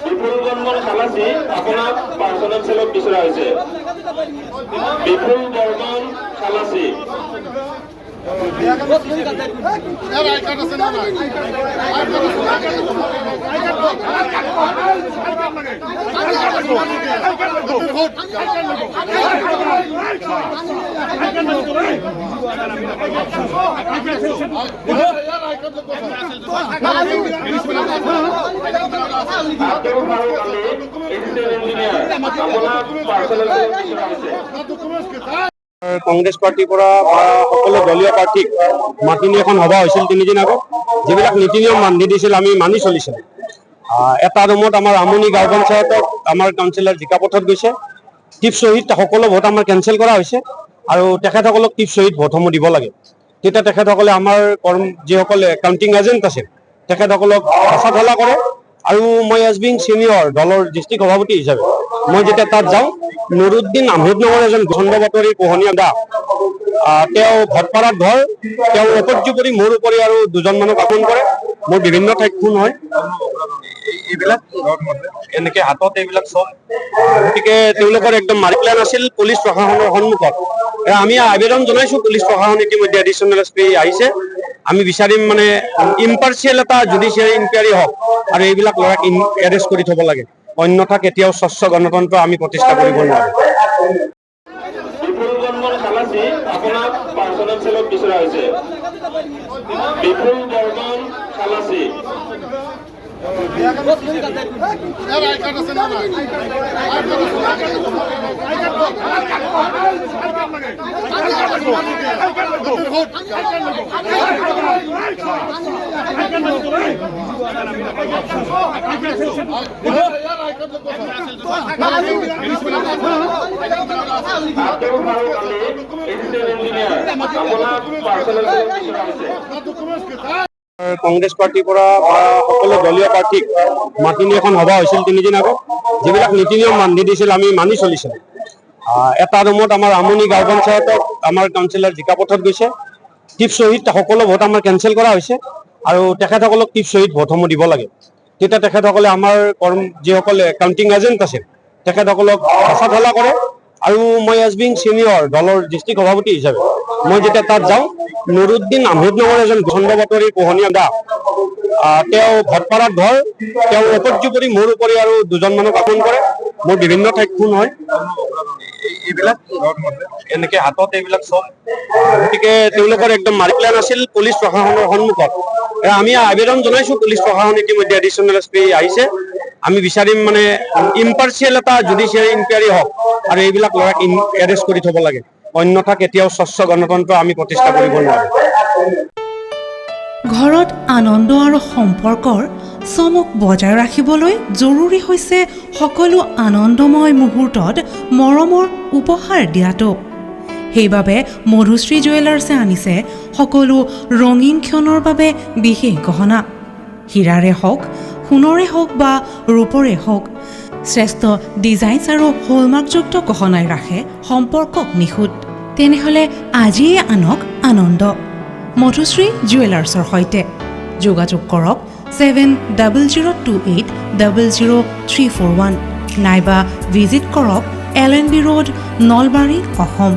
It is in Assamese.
বিপুল বৰ্মন খালাসি আপনাৰ পাৰ্সোনাল সেলক বিচৰা হয়েছে। বিপুল বৰ্মন খালাসি কংগ্ৰেছ পাৰ্টিৰ পৰা সকলো দলীয় প্ৰাৰ্থীক মাতি নি এখন সভা হৈছিল 3 দিন আগত, যিবিলাক নীতি নিয়ম বান্ধি দিছিল আমি মানি চলিছিল। এটা ৰুমত আমাৰ আমনি গাঁও পঞ্চায়তত আমাৰ কাউন্সিলৰ জিকাপথত গৈছে। টিপ শ্বহীদ সকলো ভোট আমাৰ কেঞ্চেল কৰা হৈছে আৰু তেখেতসকলক টিপ শ্বহীদ ভোটসমূহ দিব লাগে। তেতিয়া তেখেতসকলে আমাৰ যিসকলে কাউণ্টিং এজেণ্ট আছে তেখেতসকলক হেঁচা ঠেলা কৰে। আৰু মই এজ বিং ছিনিয়ৰ দলৰ ডিষ্ট্ৰিক্ট সভাপতি হিচাপে মই যেতিয়া তাত যাওঁ, নুৰুদ্দিন আহমেদ নামৰ এজন খণ্ড বাতৰি পোহনীয়া দা তেওঁ ভটপাৰাত ঘৰ, তেওঁ অপৰ্যুপৰি মোৰ উপৰি আৰু দুজনমানক আক্ৰমণ কৰে। মোৰ বিভিন্ন ঠাইত খুন হয়। এইবিলাক এনেকে হাতত এইবিলাক চব, গতিকে তেওঁলোকৰ একদম মাৰি প্লেন আছিল পুলিচ প্ৰশাসনৰ সন্মুখত। আমি আবেদন জনাইছো, পুলিচ প্ৰশাসন ইতিমধ্যে এডিশ্যনেল এছ পি আহিছে। আমি বিচাৰিম মানে ইম্পাৰ্চিয়েল এটা জুডিচিয়াৰী ইনকুৱাৰী হওক আৰু এইবিলাক ল'ৰাক এৰেষ্ট কৰি থব লাগে, অন্যথা কেতিয়াও স্বচ্ছ গণতন্ত্ৰ আমি প্ৰতিষ্ঠা কৰিব নোৱাৰো। বিপুল বৰ্মন খালাসি আপনাৰ পাৰ্সোনাল সেলক বিচৰা হয়েছে। বিপুল বৰ্মন খালাসি কংগ্ৰেছ পাৰ্টিৰ পৰা সকলো দলীয় প্ৰাৰ্থীক মাতি নি এখন সভা হৈছিল 3 দিন আগত, যিবিলাক নীতি নিয়ম বান্ধি দিছিল আমি মানি চলিছিল। এটা ৰুমত আমাৰ আমনি গাঁও পঞ্চায়তত আমাৰ কাউন্সিলৰ জিকাপথত গৈছে। টিপ শ্বহীদ সকলো ভোট আমাৰ কেঞ্চেল কৰা হৈছে আৰু তেখেতসকলক টিপ শ্বহীদ ভোটসমূহ দিব লাগে। তেতিয়া তেখেতসকলে আমাৰ যিসকলে কাউণ্টিং এজেণ্ট আছে তেখেতসকলক হেঁচা ঠেলা কৰে। আৰু মই এজ বিং ছিনিয়ৰ দলৰ ডিষ্ট্ৰিক্ট সভাপতি হিচাপে মই যেতিয়া তাত যাওঁ, নুৰুদ্দিন আহমেদ নামৰ এজন খণ্ড বাতৰি পোহনীয়া দা তেওঁ ভটপাৰাত ঘৰ, তেওঁ অপৰ্যুপৰি মোৰ উপৰি আৰু দুজনমানক আক্ৰমণ কৰে। মোৰ বিভিন্ন ঠাইত খুন হয়। এইবিলাক এনেকে হাতত এইবিলাক চব, গতিকে তেওঁলোকৰ একদম মাৰি প্লেন আছিল পুলিচ প্ৰশাসনৰ সন্মুখত। আমি আবেদন জনাইছো, পুলিচ প্ৰশাসন ইতিমধ্যে এডিশ্যনেল এছ পি আহিছে। আমি বিচাৰিম মানে ইম্পাৰ্চিয়েল এটা জুডিচিয়াৰী ইনকুৱাৰী হওক আৰু এইবিলাক ল'ৰাক এৰেষ্ট কৰি থব লাগে, অন্যথা কেতিয়াও স্বচ্ছ গণতন্ত্ৰ আমি প্ৰতিষ্ঠা কৰিব নোৱাৰো। ঘৰত আনন্দ আৰু সম্পৰ্কৰ চমক বজাই ৰাখিবলৈ জৰুৰী হৈছে সকলো আনন্দময় মুহূৰ্তত মৰমৰ উপহাৰ দিয়াটো। সেইবাবে মধুশ্ৰী জুৱেলাৰ্ছে আনিছে সকলো ৰঙীন ক্ষণৰ বাবে বিশেষ গহনা। হীৰাৰে হওক, সোণৰে হওক বা ৰূপৰে হওক, শ্ৰেষ্ঠ ডিজাইনছ আৰু হলমাৰ্কযুক্ত গহনাই ৰাখে সম্পৰ্কক নিখুঁত। তেনেহ'লে আজিয়ে আনক আনন্দ মধুশ্ৰী জুৱেলাৰ্ছৰ সৈতে। যোগাযোগ কৰক 7002800341 নাইবা ভিজিট কৰক LNB ৰোড, নলবাৰী, অসম।